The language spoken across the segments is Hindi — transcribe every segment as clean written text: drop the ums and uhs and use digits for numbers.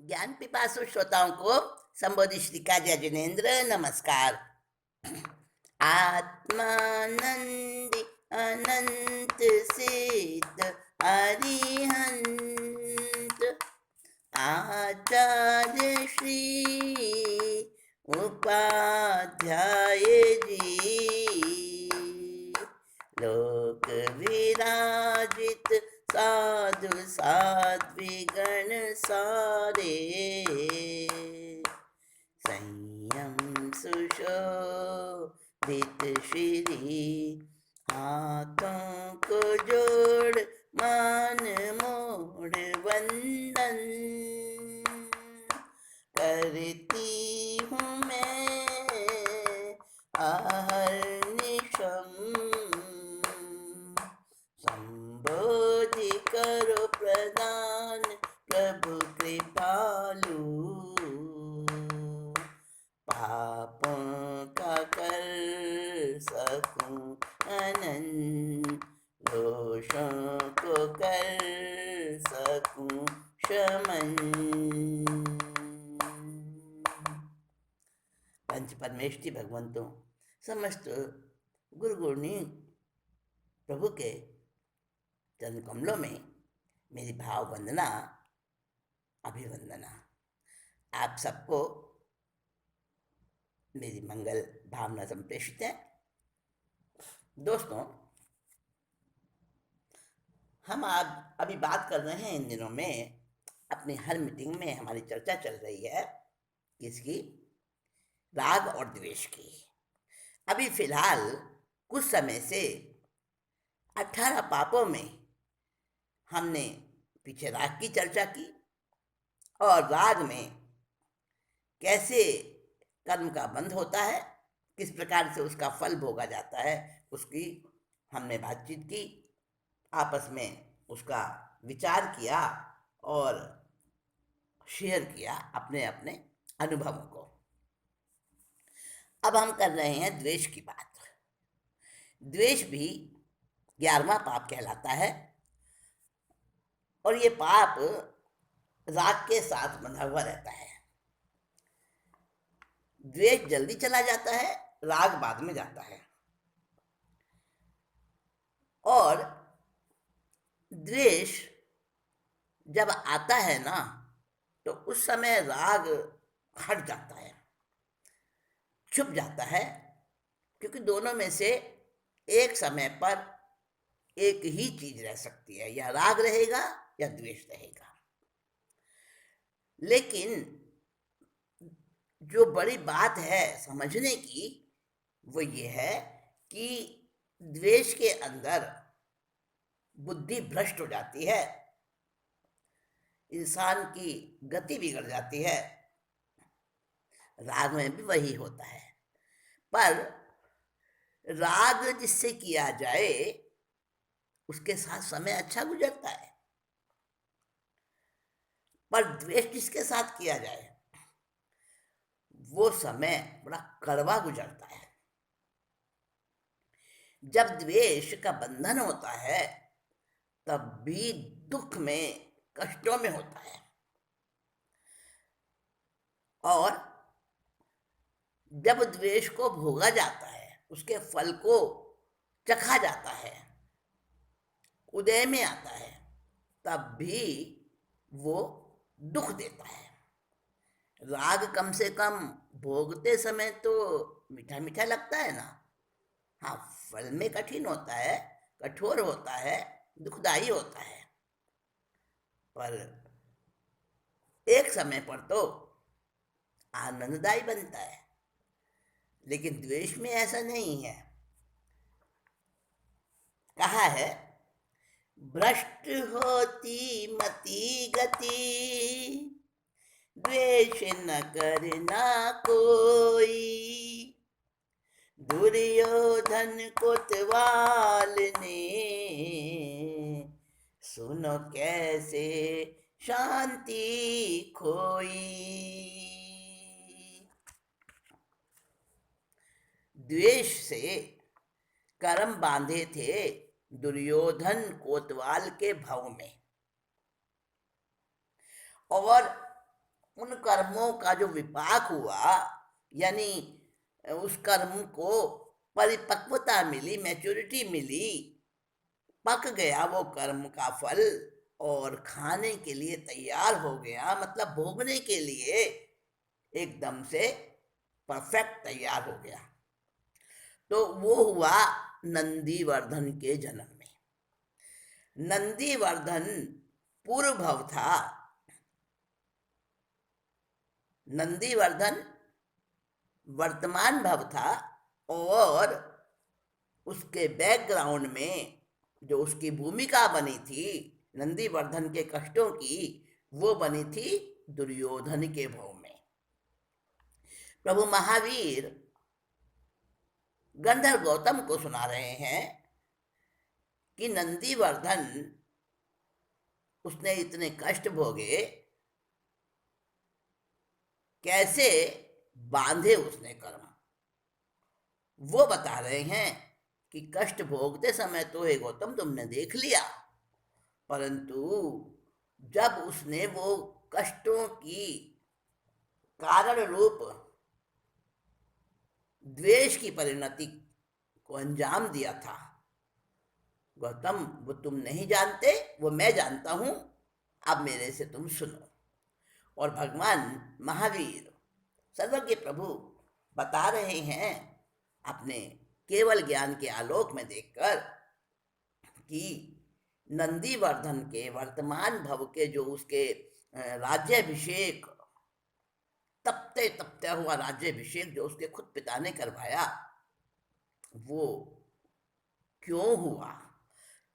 ज्ञान पिपासु श्रोताओं को संबोधित श्री काजा जिनेन्द्र नमस्कार। आत्मानंदी अनंत सिद्ध अरिहंत आचार्य श्री उपाध्याय जी लोक विराजित साधु साध्विगण सारे संयम सुशोभित श्री हाथों को जोड़ मान मोड़ वंदन करती हूँ मैं अहर्निशम संबोधि करो प्रदान प्रभु कृपालु पापों का कर सकूं अनंत दोषों को कर सकूं शमन। पंच परमेष्टि भगवंतों समस्त गुरु गुरुनी प्रभु के चरण कमलों में मेरी भाव वंदना अभिवंदना। आप सबको मेरी मंगल भावना संप्रेषित है। दोस्तों, हम आज अभी बात कर रहे हैं, इन दिनों में अपनी हर मीटिंग में हमारी चर्चा चल रही है किसकी? राग और द्वेष की। अभी फिलहाल कुछ समय से 18 पापों में हमने पीछे राग की चर्चा की और राग में कैसे कर्म का बंध होता है, किस प्रकार से उसका फल भोगा जाता है, उसकी हमने बातचीत की, आपस में उसका विचार किया और शेयर किया अपने अपने अनुभवों को। अब हम कर रहे हैं द्वेष की बात। द्वेष भी 11वां पाप कहलाता है और ये पाप राग के साथ बंधा हुआ रहता है। द्वेष जल्दी चला जाता है, राग बाद में जाता है। और द्वेष जब आता है ना, तो उस समय राग हट जाता है, छुप जाता है, क्योंकि दोनों में से एक समय पर एक ही चीज रह सकती है, या राग रहेगा या द्वेष रहेगा। लेकिन जो बड़ी बात है समझने की वो ये है कि द्वेष के अंदर बुद्धि भ्रष्ट हो जाती है, इंसान की गति बिगड़ जाती है। राग में भी वही होता है, पर राग जिससे किया जाए उसके साथ समय अच्छा गुजरता है, पर द्वेष जिसके साथ किया जाए वो समय बड़ा कड़वा गुजरता है। जब द्वेष का बंधन होता है तब भी दुख में, कष्टों में होता है, और जब द्वेष को भोगा जाता है, उसके फल को चखा जाता है, उदय में आता है, तब भी वो दुख देता है। राग कम से कम भोगते समय तो मीठा मीठा लगता है ना। हाँ, फल में कठिन होता है, कठोर होता है, दुखदाई होता है, पर एक समय पर तो आनंददायी बनता है। लेकिन द्वेष में ऐसा नहीं है। कहा है, भ्रष्ट होती मति गति, द्वेष न करना कोई, दुर्योधन कोतवाल ने सुनो कैसे शांति खोई। द्वेष से कर्म बांधे थे दुर्योधन कोतवाल के भव में, और उन कर्मों का जो विपाक हुआ, यानी उस कर्म को परिपक्वता मिली, मैच्योरिटी मिली, पक गया वो कर्म का फल और खाने के लिए तैयार हो गया, मतलब भोगने के लिए एकदम से परफेक्ट तैयार हो गया। तो वो हुआ नंदीवर्धन के जन्म में। नंदीवर्धन पूर्व भव था। नंदीवर्धन वर्तमान भव था और उसके बैकग्राउंड में जो उसकी भूमिका बनी थी नंदीवर्धन के कष्टों की, वो बनी थी दुर्योधन के भव में। प्रभु महावीर गंधर्व गौतम को सुना रहे हैं कि नंदीवर्धन, उसने इतने कष्ट भोगे, कैसे बांधे उसने कर्म, वो बता रहे हैं कि कष्ट भोगते समय तो हे गौतम तुमने देख लिया, परंतु जब उसने वो कष्टों की कारण रूप द्वेष की परिणति को अंजाम दिया था, गौतम वो तुम नहीं जानते, वो मैं जानता हूं, अब मेरे से तुम सुनो। और भगवान महावीर सर्वज्ञ प्रभु बता रहे हैं अपने केवल ज्ञान के आलोक में देखकर कि नंदीवर्धन के वर्तमान भव के जो उसके राज्याभिषेक, तपते तपते हुआ राज्याभिषेक जो उसके खुद पिता ने करवाया, वो क्यों हुआ,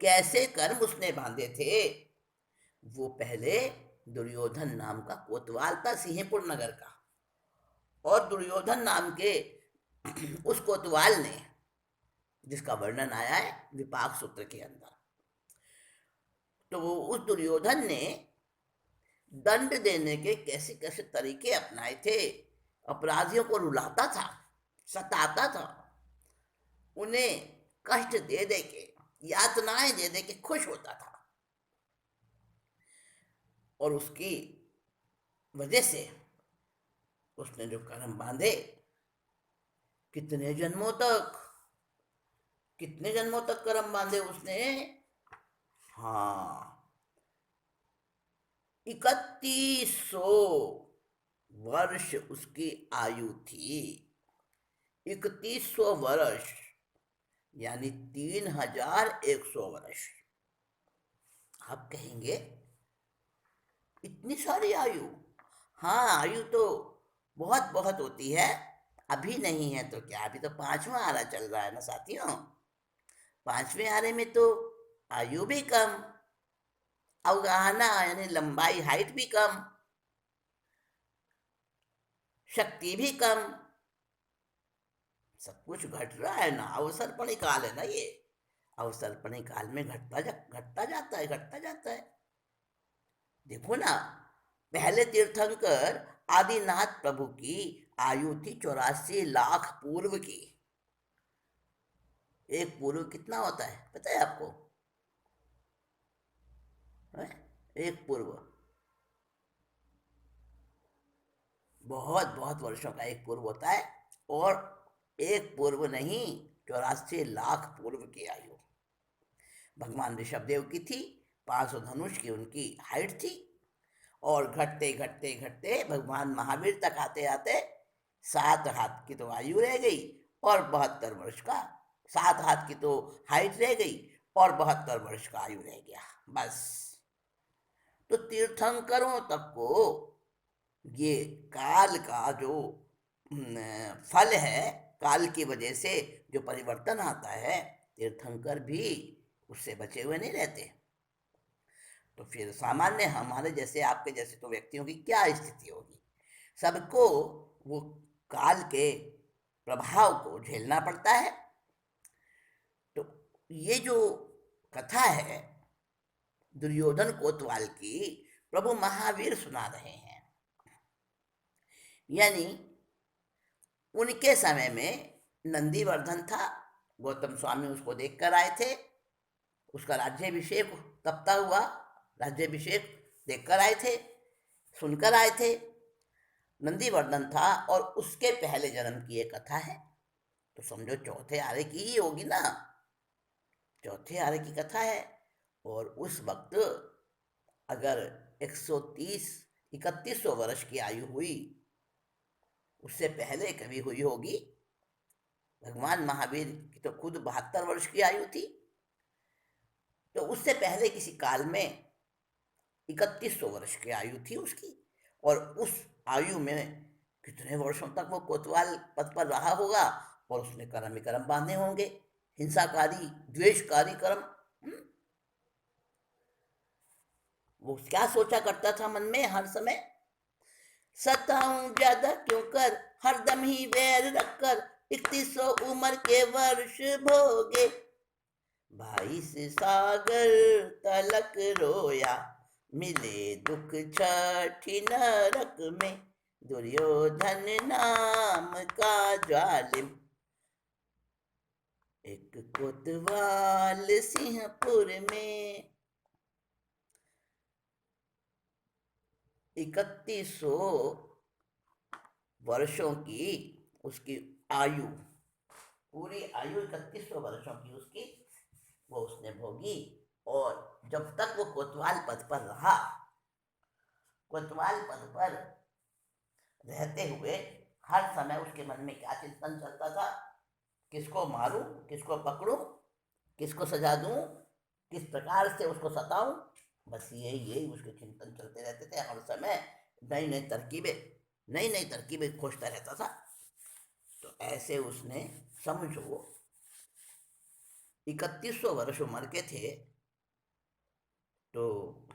कैसे कर्म उसने बांधे थे। वो पहले दुर्योधन नाम का कोतवाल था सिंहपुर नगर का, और दुर्योधन नाम के उस कोतवाल ने, जिसका वर्णन आया है विपाक सूत्र के अंदर, तो वो उस दुर्योधन ने दंड देने के कैसे कैसे तरीके अपनाए थे। अपराधियों को रुलाता था, सताता था, उन्हें कष्ट दे दे के, यातनाएं दे दे के खुश होता था, और उसकी वजह से उसने जो कर्म बांधे, कितने जन्मों तक कर्म बांधे उसने। हाँ, 3100 वर्ष उसकी आयु थी। 3100 वर्ष यानी 3100 वर्ष। आप कहेंगे इतनी सारी आयु? हाँ, आयु तो बहुत बहुत होती है, अभी नहीं है तो क्या, अभी तो 5वां आरा चल रहा है ना साथियों। 5वें आरे में तो आयु भी कम, अवगाहना यानी लंबाई, हाइट भी कम, शक्ति भी कम, सब कुछ घट रहा है ना। अवसर्पणी काल है ना ये, अवसर्पणी काल में घटता जाता है। देखो ना, पहले तीर्थंकर आदिनाथ प्रभु की आयु थी 84 लाख पूर्व की। एक पूर्व कितना होता है पता है आपको? एक पूर्व बहुत बहुत वर्षों का एक पूर्व होता है, और एक पूर्व नहीं, 84 लाख पूर्व की आयु भगवान ऋषभदेव की थी। 500 धनुष की उनकी हाइट थी, और घटते घटते घटते भगवान महावीर तक आते आते 7 हाथ की तो आयु रह गई, और 72 वर्ष का, 7 हाथ की तो हाइट रह गई, और 72 वर्ष का आयु रह गया बस। तो तीर्थंकरों तक को ये काल का जो फल है, काल की वजह से जो परिवर्तन आता है, तीर्थंकर भी उससे बचे हुए नहीं रहते। तो फिर सामान्य हमारे जैसे, आपके जैसे तो व्यक्तियों की क्या स्थिति होगी? सबको वो काल के प्रभाव को झेलना पड़ता है। तो ये जो कथा है दुर्योधन कोतवाल की, प्रभु महावीर सुना रहे हैं। यानी उनके समय में नंदीवर्धन था, गौतम स्वामी उसको देख कर आए थे, उसका राज्याभिषेक तपता हुआ राज्याभिषेक देख कर आए थे, सुनकर आए थे। नंदीवर्धन था और उसके पहले जन्म की एक कथा है। तो समझो चौथे आरे की ही होगी ना, चौथे आरे की कथा है। और उस वक्त अगर 130 3100 वर्ष की आयु हुई, उससे पहले कभी हुई होगी। भगवान महावीर की तो खुद 72 वर्ष की आयु थी। तो उससे पहले किसी काल में 3100 वर्ष की आयु थी उसकी। और उस आयु में कितने वर्षों तक वो कोतवाल पद पर रहा होगा, और उसने कर्म ही कर्म बांधे होंगे, हिंसाकारी द्वेषकारी कर्म। वो क्या सोचा करता था मन में हर समय? सताऊं ज्यादा क्यों कर, हरदम ही वैर रखकर, 3100 उम्र के वर्ष भोगे, 22 सागर तलक रोया, मिले दुख छठी नरक में, दुर्योधन नाम का जालिम, एक कोतवाल सिंहपुर में। 3100 वर्षों की उसकी आयु, पूरी आयु 3100 वर्षों की उसकी, वो उसने भोगी। और जब तक वो कोतवाल पद पर रहा, कोतवाल पद पर रहते हुए हर समय उसके मन में क्या चिंतन चलता था? किसको मारूं, किसको पकड़ूं, किसको सजा दूं, किस प्रकार से उसको सताऊं। बस यही यही उसके चिंतन चलते रहते थे हर समय। नई नई तरकीबें, नई नई तरकीबें खोजता रहता था। तो ऐसे उसने, समझो 3100 वर्ष उम्र के थे, तो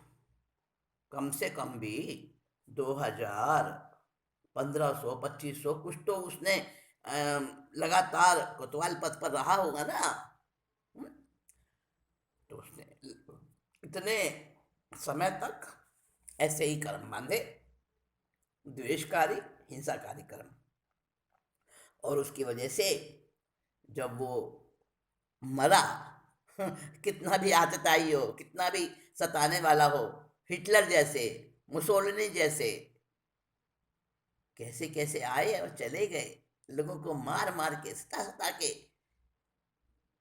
कम से कम भी 2000, 1500, 2500 कुछ तो उसने लगातार कोतवाल पद पर रहा होगा ना। तो उसने इतने समय तक ऐसे ही कर्म बांधे, द्वेषकारी हिंसाकारी कर्म। और उसकी वजह से जब वो मरा, कितना भी आतताई हो, कितना भी सताने वाला हो, हिटलर जैसे, मुसोलिनी जैसे, कैसे कैसे आए और चले गए, लोगों को मार मार के, सता सता के,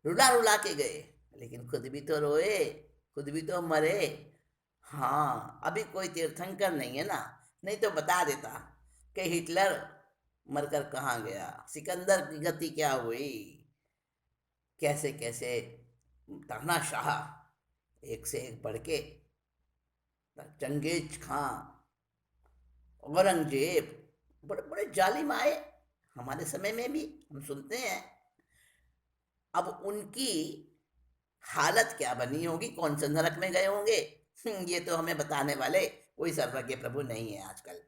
रुला रुला के गए, लेकिन खुद भी तो रोए, खुद भी तो मरे। हाँ, अभी कोई तीर्थंकर नहीं है ना, नहीं तो बता देता कि हिटलर मरकर कहाँ गया, सिकंदर की गति क्या हुई, कैसे कैसे तानाशाह एक से एक बढ़ के, चंगेज खां, औरंगजेब, बड़े बड़े जालिम आए हमारे समय में भी, हम सुनते हैं। अब उनकी हालत क्या बनी होगी, कौन से नरक में गए होंगे, ये तो हमें बताने वाले कोई सर्वज्ञ प्रभु नहीं है आजकल।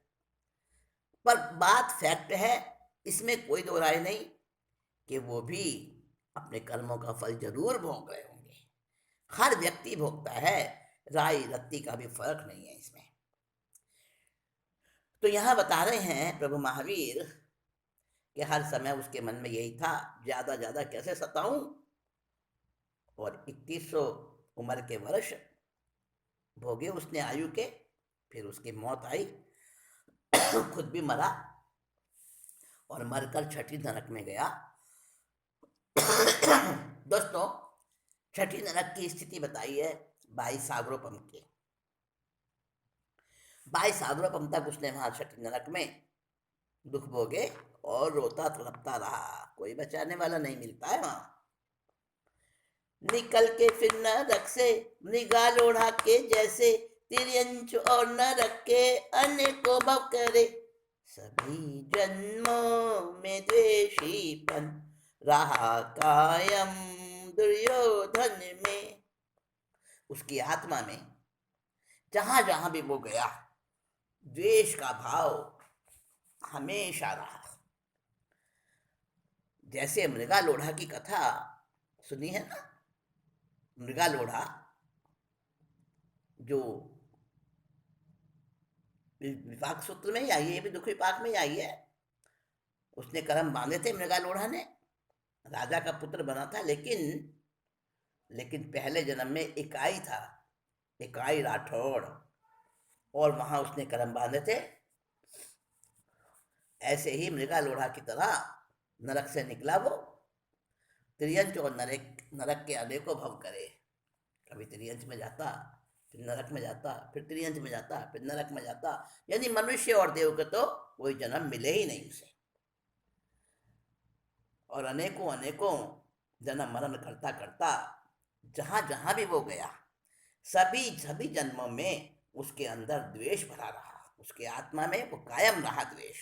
पर बात फैक्ट है, इसमें कोई दो राय नहीं कि वो भी अपने कर्मों का फल जरूर भोग रहे होंगे। हर व्यक्ति भोगता है, राय रत्ती का भी फर्क नहीं है इसमें। तो यहां बता रहे हैं प्रभु महावीर कि हर समय उसके मन में यही था, ज्यादा ज्यादा कैसे सताऊं। और 3100 उम्र के वर्ष भोगे उसने आयु के। फिर उसकी मौत आई, खुद भी मरा और मरकर छठी नरक में गया। दोस्तों, छठी नरक की स्थिति बताई है भाई सागरोपम की। भाई सागरोपम तक उसने वहां छठी नरक में दुख भोगे और रोता तड़पता रहा, कोई बचाने वाला नहीं मिलता है वहां। निकल के फिर नरक से मृगा लोढ़ा के जैसे, तिरंच और नरक के अनेकों भव करे, सभी जन्मों में द्वेषीपन रहा कायम दुर्योधन में। उसकी आत्मा में जहां जहां भी वो गया, द्वेष का भाव हमेशा रहा। जैसे मृगा लोढ़ा की कथा सुनी है ना, मृगा लोढ़ा जो विपाक सूत्र में ही आई है, ये भी दुख विपाक में ही आई है। उसने कर्म बांधे थे मृगा लोढ़ा ने, राजा का पुत्र बना था, लेकिन पहले जन्म में इकाई था, इकाई राठौड़। और वहां उसने कर्म बांधे थे ऐसे ही मृगालोढ़ा की तरह नरक से निकला वो। त्रियंच और नरक के अनेकों भव करे। कभी त्रियंच में जाता, फिर नरक में जाता, फिर त्रियंच में जाता, फिर नरक में जाता। यानी मनुष्य और देव को तो कोई जन्म मिले ही नहीं उसे। और अनेकों अनेकों जन्म मरण करता करता जहां जहां भी वो गया, सभी सभी जन्मों में उसके अंदर द्वेष भरा रहा। उसके आत्मा में वो कायम रहा द्वेष।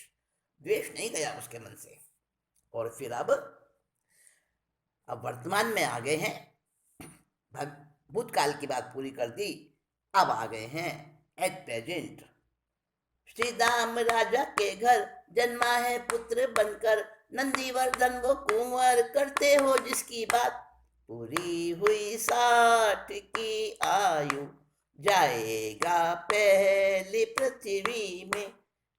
द्वेष नहीं गया उसके मन से। और फिर अब वर्तमान में आ गए हैं। भूतकाल की बात पूरी कर दी, अब आ गए हैं एट प्रेजेंट। श्री राम राजा के घर जन्मा है पुत्र बनकर, नंदीवर्धन वो कुंवर, करते हो जिसकी बात। पूरी हुई 60 की आयु, जाएगा पहली पृथ्वी में।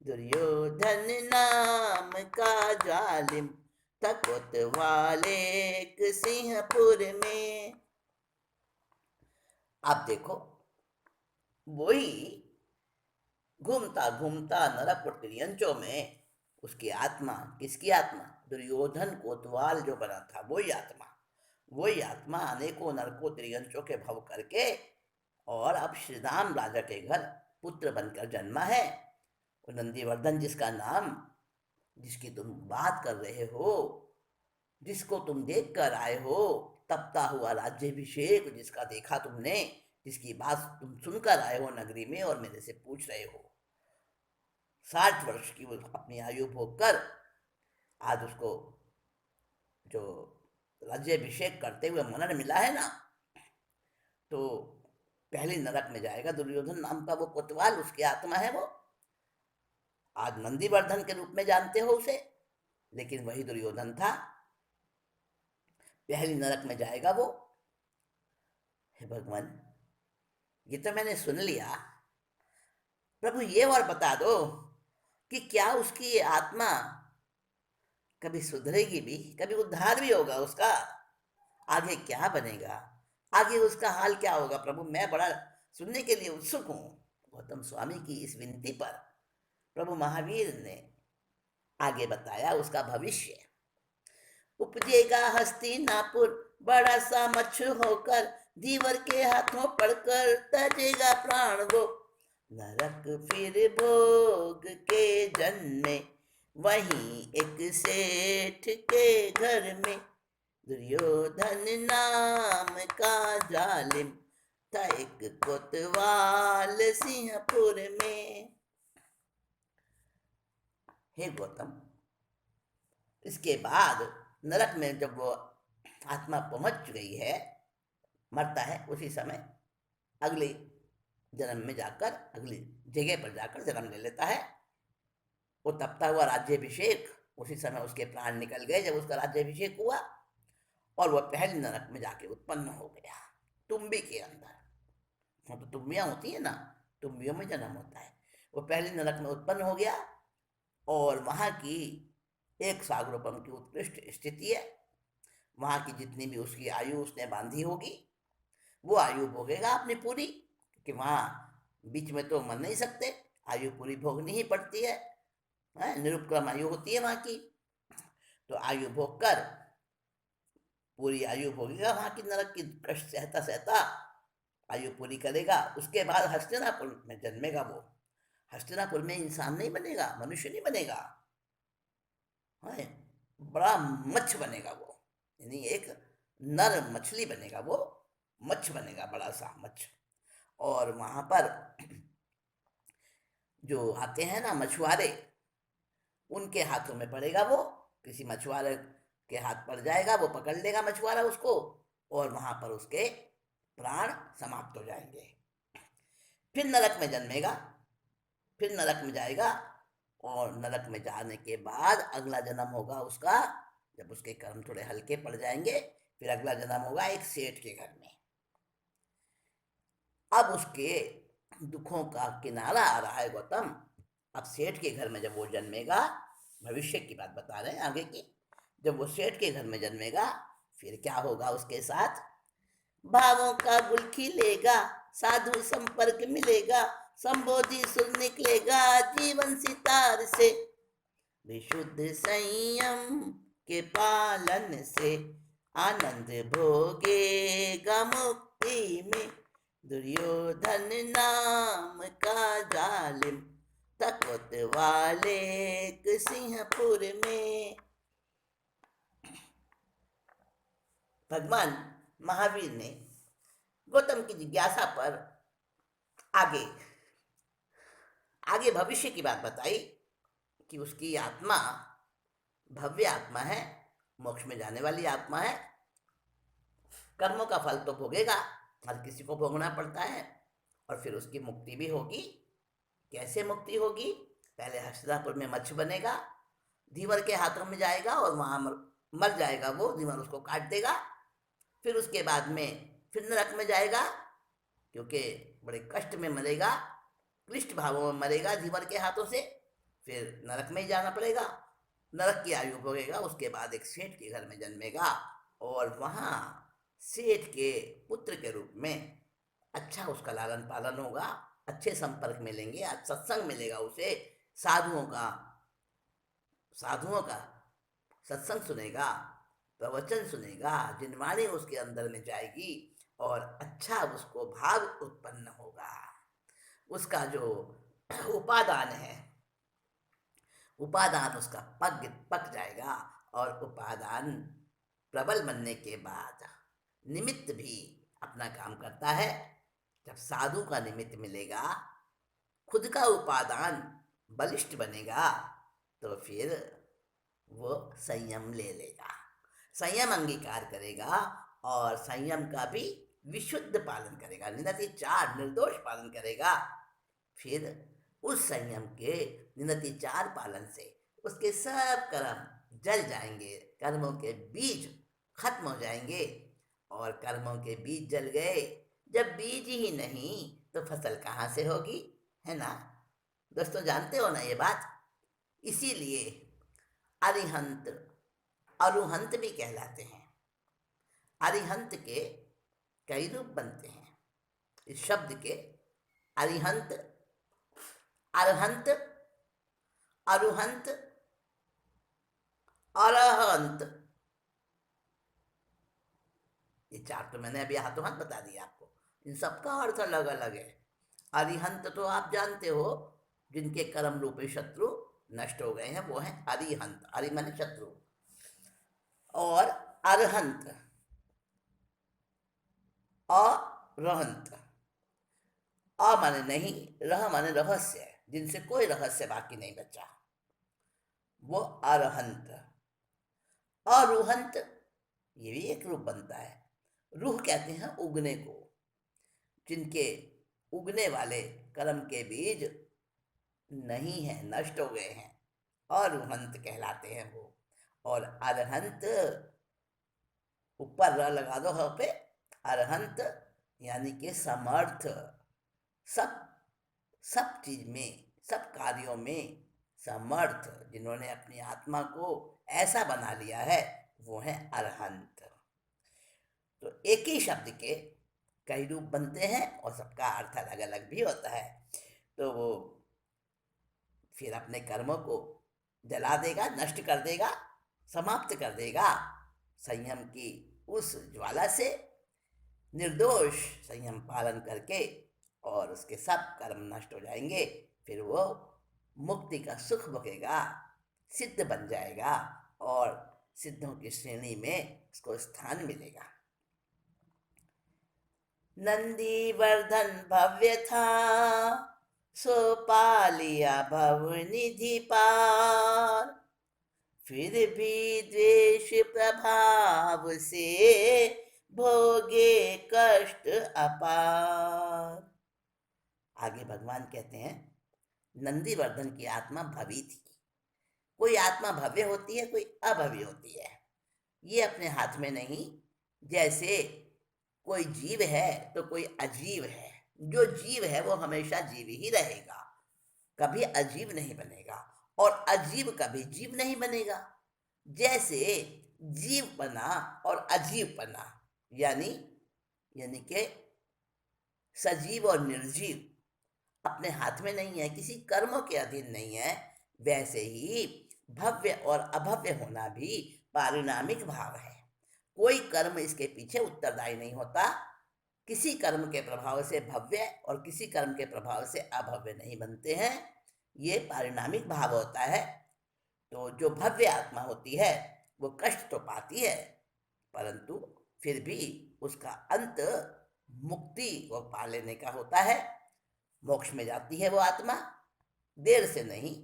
दुर्योधन नाम का जालिम, था कोतवाल एक सिंहपुर में। आप देखो, वही घूमता घूमता नरक और त्रियंचों में उसकी आत्मा, किसकी आत्मा? दुर्योधन कोतवाल जो बना था वही आत्मा अनेकों नरकों त्रियंचों के भव करके और अब श्री राम राजा के घर पुत्र बनकर जन्मा है। और नंदीवर्धन जिसका नाम, जिसकी तुम बात कर रहे हो, जिसको तुम देख कर आए हो, तपता हुआ राज्याभिषेक जिसका देखा तुमने, जिसकी बात तुम सुनकर आए हो नगरी में और मेरे से पूछ रहे हो, 60 वर्ष की वो अपनी आयु भोग कर आज उसको जो राज्याभिषेक करते हुए मनन मिला है ना, तो पहले नरक में जाएगा। दुर्योधन नाम का वो कोतवाल, उसकी आत्मा है वो। आज नंदीवर्धन के रूप में जानते हो उसे, लेकिन वही दुर्योधन था। पहली नरक में जाएगा वो। हे भगवान, ये तो मैंने सुन लिया, प्रभु ये और बता दो कि क्या उसकी ये आत्मा कभी सुधरेगी भी, कभी उद्धार भी होगा उसका? आगे क्या बनेगा, आगे उसका हाल क्या होगा प्रभु? मैं बड़ा सुनने के लिए उत्सुक हूं। गौतम स्वामी की इस विनती पर प्रभु महावीर ने आगे बताया उसका भविष्य। उपजेगा हस्तिनापुर बड़ा सा मच्छ होकर, धीवर के हाथों पड़कर तजेगा प्राण वो। नरक फिर भोग के जन्मे, वहीं एक सेठ के घर में। दुर्योधन नाम का जालिम, था एक कोतवाल सिंहपुर में। हे गौतम, इसके बाद नरक में जब वो आत्मा पहुंच गई है, मरता है, उसी समय अगले जन्म में जाकर, अगली जगह पर जाकर जन्म ले लेता है। वो तपता हुआ राज्याभिषेक, उसी समय उसके प्राण निकल गए जब उसका राज्याभिषेक हुआ, और वह पहले नरक में जाके उत्पन्न हो गया, तुम्बी के अंदर। हाँ, तो तुम्बियाँ होती है ना, तुम्बियों में जन्म होता है। वो पहले नरक में उत्पन्न हो गया और वहाँ की एक सागरोपम की उत्कृष्ट स्थिति है। वहाँ की जितनी भी उसकी आयु उसने बांधी होगी, वो आयु भोगेगा अपनी पूरी, क्योंकि वहाँ बीच में तो मर नहीं सकते, आयु पूरी भोगनी ही पड़ती है। निरुपक्रम आयु होती है वहाँ की। तो आयु भोग कर पूरी आयु भोगेगा, वहाँ की नरक की कष्ट सहता सहता आयु पूरी करेगा। उसके बाद हस्तिनापुर में जन्मेगा वो। हस्तिनापुर में इंसान नहीं बनेगा, मनुष्य नहीं बनेगा, बड़ा मच्छ बनेगा वो, यानी एक नर मछली बनेगा वो, मच्छ बनेगा, बड़ा सा मच्छ। और वहां पर जो आते हैं ना मछुआरे, उनके हाथों में पड़ेगा वो। किसी मछुआरे के हाथ पड़ जाएगा, वो पकड़ लेगा मछुआरा उसको, और वहां पर उसके प्राण समाप्त हो जाएंगे। फिर नरक में जन्मेगा, फिर नरक में जाएगा, और नरक में जाने के बाद अगला जन्म होगा उसका, जब उसके कर्म थोड़े हल्के पड़ जाएंगे, फिर अगला जन्म होगा एक सेठ के घर में। अब उसके दुखों का किनारा आ रहा है गौतम। अब सेठ के घर में जब वो जन्मेगा, भविष्य की बात बता रहे हैं आगे की, जब वो सेठ के घर में जन्मेगा, फिर क्या होगा उसके साथ? भावों का गुल खिलेगा, साधु संपर्क मिलेगा, संबोधि सुर निकलेगा जीवन सितार से। विशुद्ध संयम के पालन से आनंद भोगेगा मुक्ति में। दुर्योधन नाम का जालिम था कोतवाले के सिंहपुर में। भगवान महावीर ने गौतम की जिज्ञासा पर आगे आगे भविष्य की बात बताई कि उसकी आत्मा भव्य आत्मा है, मोक्ष में जाने वाली आत्मा है। कर्मों का फल तो भोगेगा, हर किसी को भोगना पड़ता है, और फिर उसकी मुक्ति भी होगी। कैसे मुक्ति होगी? पहले हस्तिनापुर में मच्छ बनेगा, धीवर के हाथों में जाएगा और वहां मर जाएगा वो, धीवर उसको काट देगा। फिर उसके बाद में फिर नरक में जाएगा, क्योंकि बड़े कष्ट में मरेगा, क्लिष्ट भावों में मरेगा धीवर के हाथों से। फिर नरक में ही जाना पड़ेगा, नरक की आयु भोगेगा। उसके बाद एक सेठ के घर में जन्मेगा और वहाँ सेठ के पुत्र के रूप में अच्छा उसका लालन पालन होगा, अच्छे संपर्क मिलेंगे, सत्संग मिलेगा उसे, साधुओं का सत्संग सुनेगा, प्रवचन सुनेगा, जिनवाणी उसके अंदर में जाएगी और अच्छा उसको भाव उत्पन्न होगा। उसका जो उपादान है, उपादान उसका पक जाएगा, और उपादान प्रबल बनने के बाद निमित्त भी अपना काम करता है। जब साधु का निमित्त मिलेगा, खुद का उपादान बलिष्ठ बनेगा, तो फिर वो संयम ले लेगा, संयम अंगीकार करेगा और संयम का भी विशुद्ध पालन करेगा, निरतिचार निर्दोष पालन करेगा। फिर उस संयम के निरतिचार पालन से उसके सब कर्म जल जाएंगे, कर्मों के बीज खत्म हो जाएंगे। और कर्मों के बीज जल गए, जब बीज ही नहीं तो फसल कहाँ से होगी, है ना दोस्तों? जानते हो ना ये बात? इसीलिए अरिहंत अरुहंत भी कहलाते हैं। अरिहंत के कई रूप बनते हैं। इस शब्द के अरिहंत, अरहंत, अरुहंत, अरहंत, ये चार तो मैंने अभी हाथों हाथ बता दिया आपको। इन सबका अर्थ अलग अलग है। अरिहंत तो आप जानते हो, जिनके कर्म रूपी शत्रु नष्ट हो गए हैं, वो हैं अरिहंत। अरि माने शत्रु। और अरहंत, अरहंत, अ माने नहीं, रह माने रहस्य, जिनसे कोई रहस्य बाकी नहीं बचा, वो अरहंत। अरुहंत, ये भी एक रूप बनता है। रूह कहते हैं उगने को, जिनके उगने वाले कर्म के बीज नहीं है, नष्ट हो गए हैं, अरुहंत कहलाते हैं वो। और अरहंत, ऊपर र लगा दो ह पे, अरहंत यानी कि समर्थ, सब सब चीज में, सब कार्यों में समर्थ, जिन्होंने अपनी आत्मा को ऐसा बना लिया है, वो है अरहंत। तो एक ही शब्द के कई रूप बनते हैं और सबका अर्थ अलग अलग भी होता है। तो वो फिर अपने कर्मों को जला देगा, नष्ट कर देगा, समाप्त कर देगा। संयम की उस ज्वाला से निर्दोष संयम पालन करके, और उसके सब कर्म नष्ट हो जाएंगे। फिर वो मुक्ति का सुख भोगेगा, सिद्ध बन जाएगा और सिद्धों की श्रेणी में उसको स्थान मिलेगा। नंदीवर्धन भव्य था, सो पालिया भव निधि पार, फिर भी द्वेष प्रभाव से भोगे कष्ट अपार। आगे भगवान कहते हैं, नंदीवर्धन की आत्मा भवी थी। कोई आत्मा भव्य होती है, कोई अभव्य होती है, ये अपने हाथ में नहीं। जैसे कोई जीव है तो कोई अजीव है। जो जीव है वो हमेशा जीव ही रहेगा, कभी अजीब नहीं बनेगा, और अजीब कभी जीव नहीं बनेगा। जैसे जीवपना और अजीवपना यानी कि सजीव और निर्जीव अपने हाथ में नहीं है, किसी कर्मों के अधीन नहीं है, वैसे ही भव्य और अभव्य होना भी पारिणामिक भाव है। कोई कर्म इसके पीछे उत्तरदायी नहीं होता। किसी कर्म के प्रभाव से भव्य और किसी कर्म के प्रभाव से अभव्य नहीं बनते हैं। ये पारिणामिक भाव होता है। तो जो भव्य आत्मा होती है वो कष्ट तो पाती है, परंतु फिर भी उसका अंत मुक्ति को पा लेने का होता है। मोक्ष में जाती है वो आत्मा, देर से नहीं,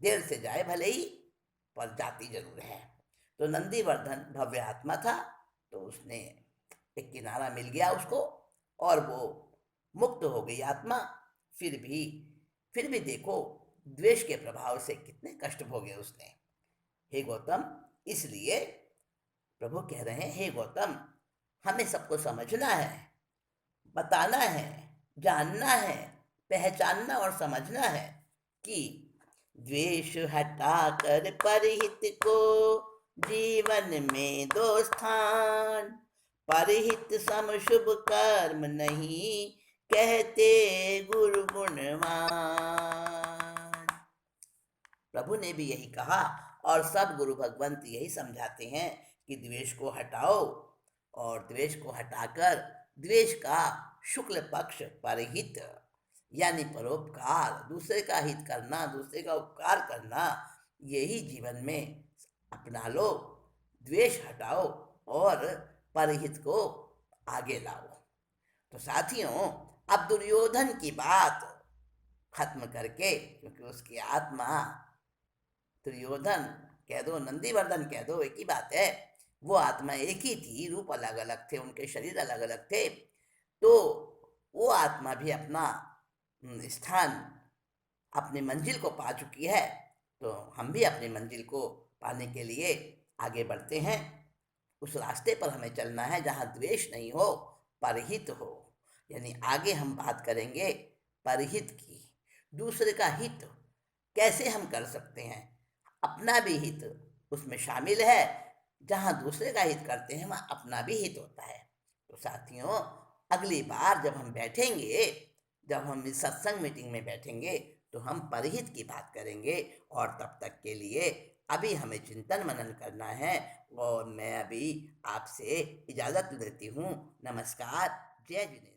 देर से जाए भले ही, पर जाती जरूर है। तो नंदीवर्धन भव्य आत्मा था, तो उसने एक किनारा मिल गया उसको और वो मुक्त हो गई आत्मा। फिर भी देखो द्वेष के प्रभाव से कितने कष्ट भोगे उसने। हे गौतम, इसलिए प्रभु कह रहे हैं, हे गौतम, हमें सबको समझना है, बताना है, जानना है, पहचानना और समझना है कि द्वेष हटाकर परहित को जीवन में दो स्थान। परहित सम शुभ कर्म नहीं, कहते गुरु गुणवान। प्रभु ने भी यही कहा और सब गुरु भगवंत यही समझाते हैं कि द्वेष को हटाओ, और द्वेष को हटाकर द्वेष का शुक्ल पक्ष परहित यानी परोपकार, दूसरे का हित करना, दूसरे का उपकार करना, यही जीवन में अपना लो। द्वेष हटाओ और परहित को आगे लाओ। तो साथियों, अब दुर्योधन की बात खत्म करके, क्योंकि उसकी आत्मा, दुर्योधन कह दो, नंदीवर्धन कह दो, एक ही बात है, वो आत्मा एक ही थी, रूप अलग अलग थे, उनके शरीर अलग अलग थे। तो वो आत्मा भी अपना स्थान, अपनी मंजिल को पा चुकी है। तो हम भी अपनी मंजिल को पाने के लिए आगे बढ़ते हैं। उस रास्ते पर हमें चलना है जहाँ द्वेष नहीं हो, परहित हो। यानी आगे हम बात करेंगे परहित की। दूसरे का हित कैसे हम कर सकते हैं, अपना भी हित उसमें शामिल है। जहाँ दूसरे का हित करते हैं वहाँ अपना भी हित होता है। तो साथियों, अगली बार जब हम बैठेंगे, जब हम इस सत्संग मीटिंग में बैठेंगे, तो हम परहित की बात करेंगे। और तब तक के लिए अभी हमें चिंतन मनन करना है, और मैं अभी आपसे इजाज़त लेती हूँ। नमस्कार, जय जिनेन्द्र।